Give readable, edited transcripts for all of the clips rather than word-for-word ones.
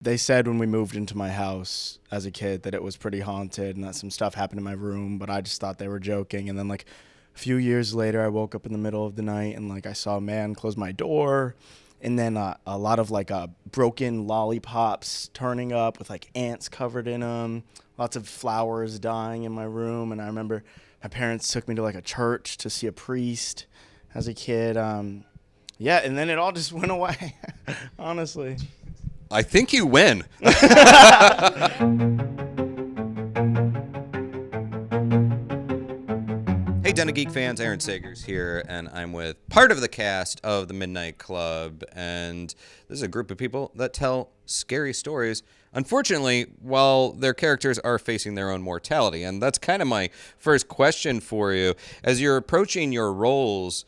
They said when we moved into my house as a kid that it was pretty haunted and that some stuff happened in my room, but I just thought they were joking. And then like a few years later, I woke up in the middle of the night and like I saw a man close my door, and then a lot of like broken lollipops turning up with like ants covered in them, lots of flowers dying in my room. And I remember my parents took me to like a church to see a priest as a kid. Yeah, and then it all just went away, honestly. I think you win. Hey, Den of Geek fans, Aaron Sagers here, and I'm with part of the cast of the Midnight Club, and this is a group of people that tell scary stories, unfortunately, while their characters are facing their own mortality. And that's kind of my first question for you. As you're approaching your roles,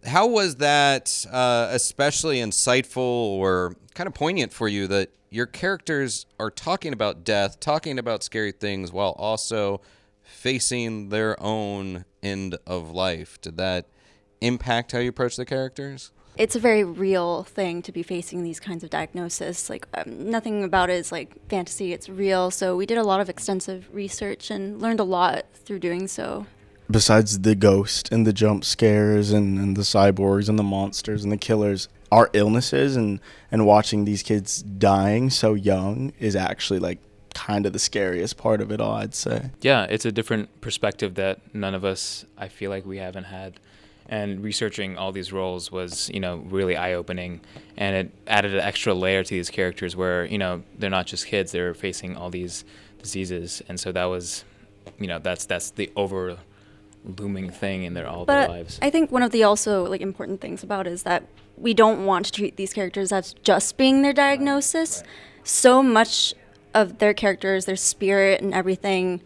how was that especially insightful or kind of poignant for you that your characters are talking about death, talking about scary things, while also facing their own end of life? Did that impact how you approach the characters? It's a very real thing to be facing these kinds of diagnoses. Like nothing about it is like fantasy, it's real. So we did a lot of extensive research and learned a lot through doing so. Besides the ghost and the jump scares and the cyborgs and the monsters and the killers, our illnesses and watching these kids dying so young is actually like kind of the scariest part of it all, I'd say. Yeah, it's a different perspective that none of us, I feel like we haven't had. And researching all these roles was, really eye-opening. And it added an extra layer to these characters where, they're not just kids, they're facing all these diseases. And so that was, that's the looming thing in their lives. I think one of the also like important things about it is that we don't want to treat these characters as just being their diagnosis. Right. So much of their characters, their spirit and everything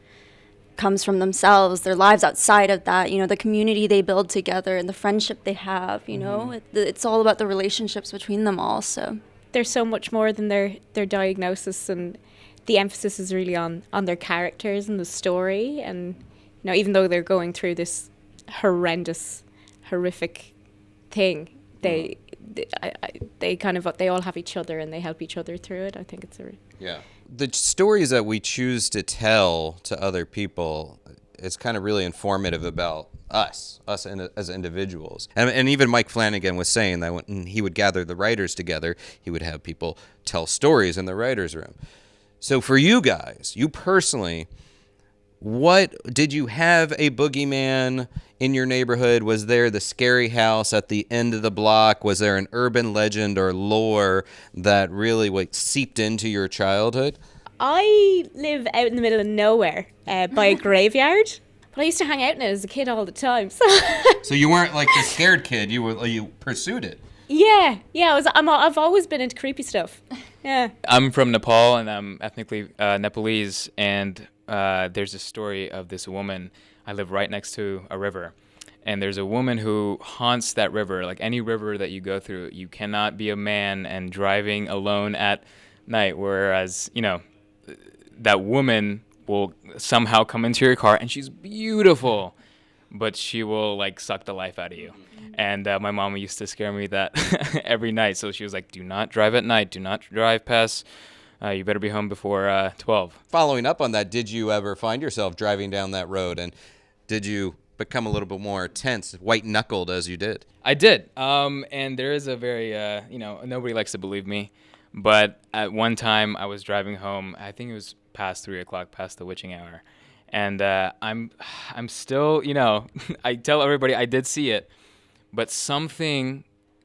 comes from themselves, their lives outside of that, the community they build together and the friendship they have, it's all about the relationships between them all. So there's so much more than their diagnosis, and the emphasis is really on their characters and the story. And even though they're going through this horrific thing, they all have each other and they help each other through it. I think it's the stories that we choose to tell to other people, it's kind of really informative about us as individuals. And even Mike Flanagan was saying that when he would gather the writers together, he would have people tell stories in the writer's room. So for you guys, you personally, what did you have a boogeyman in your neighborhood? Was there the scary house at the end of the block? Was there an urban legend or lore that really seeped into your childhood? I live out in the middle of nowhere by a graveyard, but I used to hang out in it as a kid all the time. So you weren't like the scared kid. You pursued it. Yeah. I've always been into creepy stuff. Yeah. I'm from Nepal and I'm ethnically Nepalese, and there's a story of this woman. I live right next to a river, and there's a woman who haunts that river. Like any river that you go through, you cannot be a man and driving alone at night, whereas, that woman will somehow come into your car, and she's beautiful, but she will suck the life out of you. And my mom used to scare me that every night. So she was like, do not drive at night. Do not drive past. You better be home before 12. Following up on that, did you ever find yourself driving down that road, and did you become a little bit more tense, white-knuckled as you did? I did. And there is a very, nobody likes to believe me. But at one time I was driving home. I think it was past 3 o'clock, past the witching hour. And I'm still, I tell everybody I did see it. But something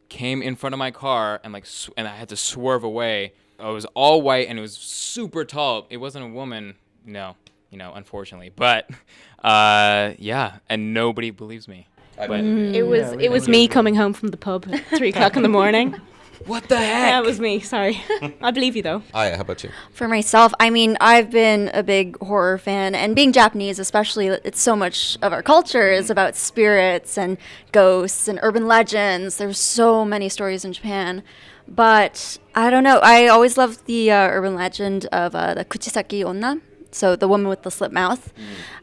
came in front of my car and and I had to swerve away. It was all white and it was super tall. It wasn't a woman, unfortunately. But and nobody believes me. But it was me coming home from the pub at 3 o'clock in the morning. What the heck? Yeah, it was me. Sorry. I believe you though. Aya, how about you? For myself, I've been a big horror fan, and being Japanese especially, it's so much of our culture is about spirits and ghosts and urban legends. There's so many stories in Japan. But I don't know, I always loved the urban legend of the Kuchisaki Onna. So the woman with the slit mouth.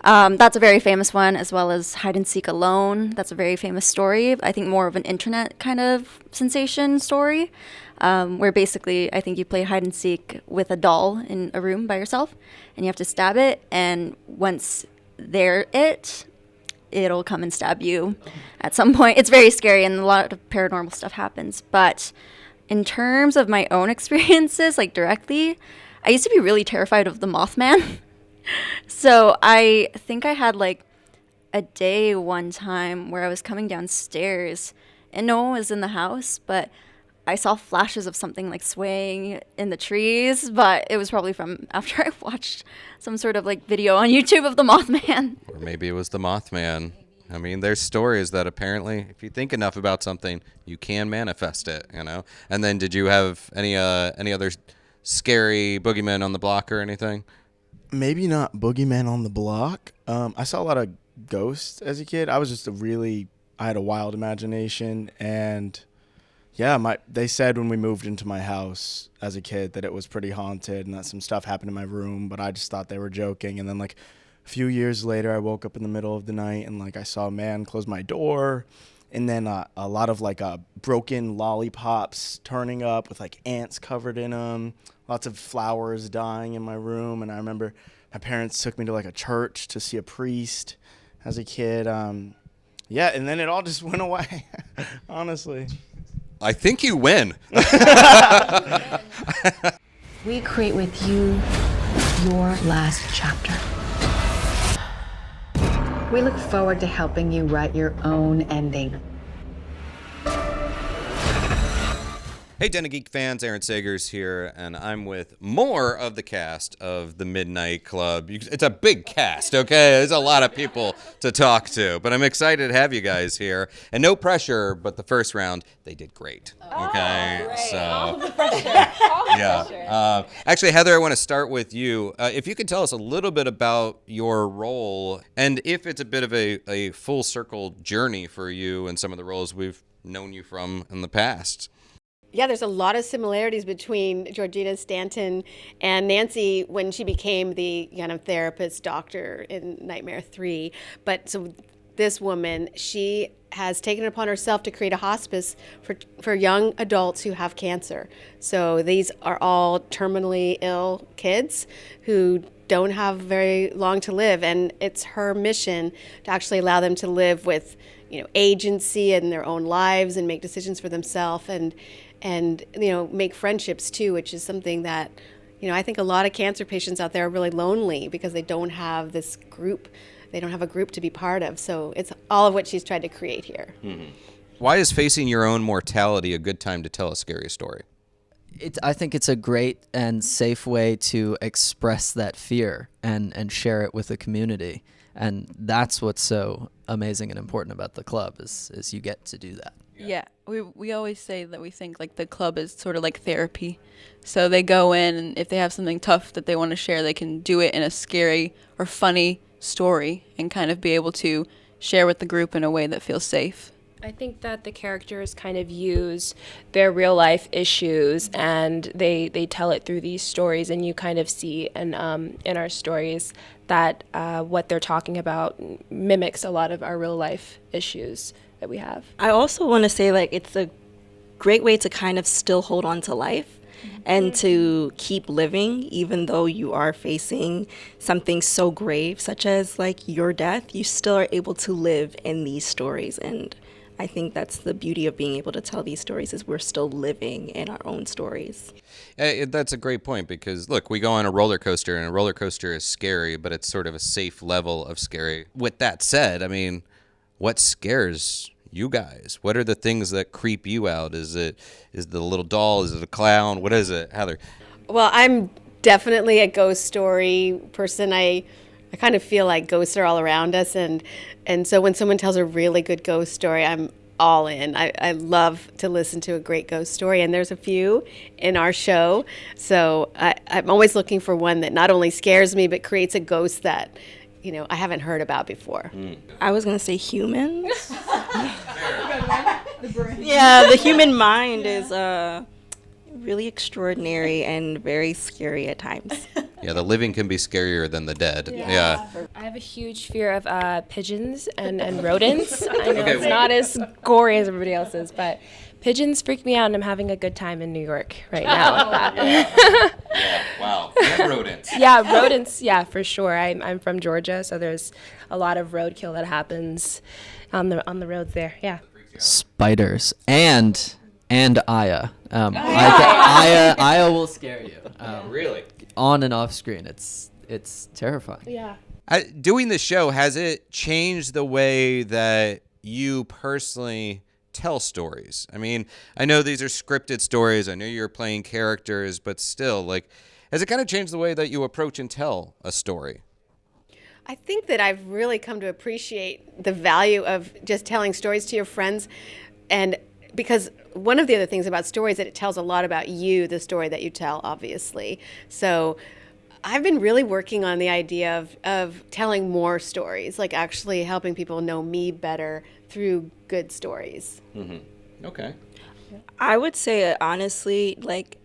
That's a very famous one, as well as Hide and Seek Alone. That's a very famous story. I think more of an internet kind of sensation story, where basically I think you play hide and seek with a doll in a room by yourself, and you have to stab it. And once it'll come and stab you at some point. It's very scary, and a lot of paranormal stuff happens. But in terms of my own experiences, like directly, I used to be really terrified of the Mothman. So I think I had like a day one time where I was coming downstairs and no one was in the house, but I saw flashes of something like swaying in the trees, but it was probably from after I watched some sort of like video on YouTube of the Mothman. Or maybe it was the Mothman. I mean, there's stories that apparently, if you think enough about something, you can manifest it, you know? And then did you have any other scary boogeymen on the block or anything? Maybe not boogeyman on the block. I saw a lot of ghosts as a kid. I was just I had a wild imagination, and yeah, they said when we moved into my house as a kid that it was pretty haunted and that some stuff happened in my room, but I just thought they were joking. And then like a few years later, I woke up in the middle of the night and like I saw a man close my door, and then a lot of like broken lollipops turning up with like ants covered in them, lots of flowers dying in my room. And I remember my parents took me to like a church to see a priest as a kid. Yeah, and then it all just went away, honestly. I think you win. We create with you your last chapter. We look forward to helping you write your own ending. Hey, Den of Geek fans, Aaron Sagers here, and I'm with more of the cast of the Midnight Club. It's a big cast, okay? There's a lot of people to talk to, but I'm excited to have you guys here. And no pressure, but the first round, they did great, okay? Yeah. Actually, Heather, I want to start with you. If you could tell us a little bit about your role, and if it's a bit of a full circle journey for you and some of the roles we've known you from in the past. Yeah, there's a lot of similarities between Georgina Stanton and Nancy when she became the kind of therapist doctor in Nightmare 3. But so this woman, she has taken it upon herself to create a hospice for young adults who have cancer. So these are all terminally ill kids who don't have very long to live, and it's her mission to actually allow them to live with, agency in their own lives and make decisions for themselves and make friendships too, which is something that, I think a lot of cancer patients out there are really lonely because they don't have this group. They don't have a group to be part of. So it's all of what she's tried to create here. Mm-hmm. Why is facing your own mortality a good time to tell a scary story? I think it's a great and safe way to express that fear and share it with the community. And that's what's so amazing and important about the club is you get to do that. Yeah, we always say that we think like the club is sort of like therapy. So they go in, and if they have something tough that they want to share, they can do it in a scary or funny story and kind of be able to share with the group in a way that feels safe. I think that the characters kind of use their real life issues and they tell it through these stories, and you kind of see in our stories that what they're talking about mimics a lot of our real life issues that we have. I also want to say it's a great way to kind of still hold on to life and to keep living even though you are facing something so grave such as your death. You still are able to live in these stories, and I think that's the beauty of being able to tell these stories is we're still living in our own stories. That's a great point because, look, we go on a roller coaster, and a roller coaster is scary, but it's sort of a safe level of scary. With that said, I mean, what scares you guys? What are the things that creep you out? Is the little doll? Is it a clown? What is it, Heather? Well, I'm definitely a ghost story person. I kind of feel like ghosts are all around us, and so when someone tells a really good ghost story, I'm all in. I love to listen to a great ghost story, and there's a few in our show. So I'm always looking for one that not only scares me, but creates a ghost that I haven't heard about before. I was going to say humans. Yeah, the human mind is really extraordinary and very scary at times. Yeah, the living can be scarier than the dead. Yeah. I have a huge fear of pigeons and rodents. I know it's not as gory as everybody else's, but pigeons freak me out, and I'm having a good time in New York right now with that. Yeah, wow. And rodents. Yeah, rodents, yeah, for sure. I'm from Georgia, so there's a lot of roadkill that happens on the roads there. Yeah. Spiders and Aya. Aya will scare you. Really? On and off screen, it's terrifying. Yeah. Doing the show, has it changed the way that you personally tell stories? I mean, I know these are scripted stories. I know you're playing characters, but still, like, has it kind of changed the way that you approach and tell a story? I think that I've really come to appreciate the value of just telling stories to your friends. And because one of the other things about stories is that it tells a lot about you, the story that you tell, obviously. So I've been really working on the idea of telling more stories, like actually helping people know me better through good stories. Mm-hmm. Okay. I would say, honestly, like,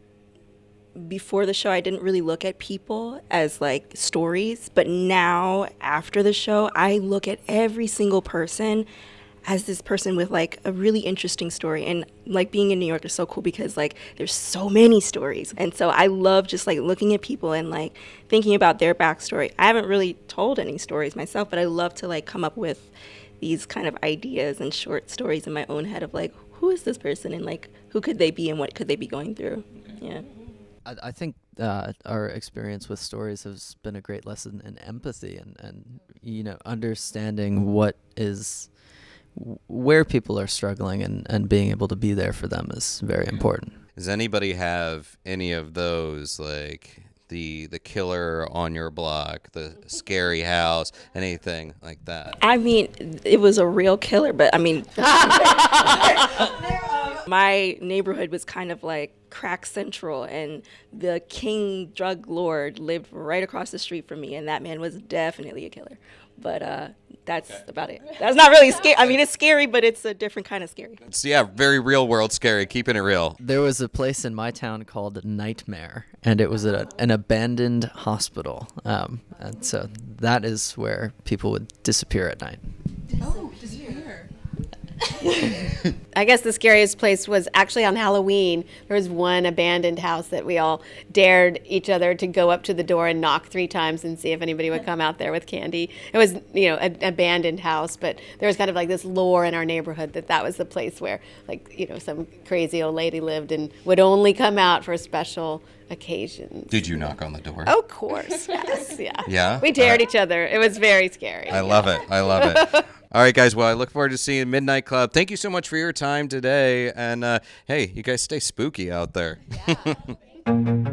before the show, I didn't really look at people as, like, stories. But now, after the show, I look at every single person as this person with, like, a really interesting story. And, like, being in New York is so cool because, like, there's so many stories. And so I love just, like, looking at people and, like, thinking about their backstory. I haven't really told any stories myself, but I love to, like, come up with these kind of ideas and short stories in my own head of, like, who is this person and, like, who could they be and what could they be going through? Yeah. I think our experience with stories has been a great lesson in empathy and understanding where people are struggling and being able to be there for them is very important. Does anybody have any of those, like the killer on your block, the scary house, anything like that? I mean, it was a real killer, but I mean, my neighborhood was kind of like crack central, and the king drug lord lived right across the street from me, and that man was definitely a killer. But that's about it. That's not really scary. I mean, it's scary, but it's a different kind of scary. It's, very real world scary, keeping it real. There was a place in my town called Nightmare, and it was an abandoned hospital. And so that is where people would disappear at night. Oh, disappear. I guess the scariest place was actually on Halloween. There was one abandoned house that we all dared each other to go up to the door and knock 3 times and see if anybody would come out there with candy. It was, an abandoned house, but there was kind of like this lore in our neighborhood that was the place where, like, some crazy old lady lived and would only come out for special occasions. Did you knock on the door? Oh, of course, yes, yeah. Yeah? We dared each other. It was very scary. I love it. All right, guys. Well, I look forward to seeing Midnight Club. Thank you so much for your time today. And, hey, you guys stay spooky out there. Yeah.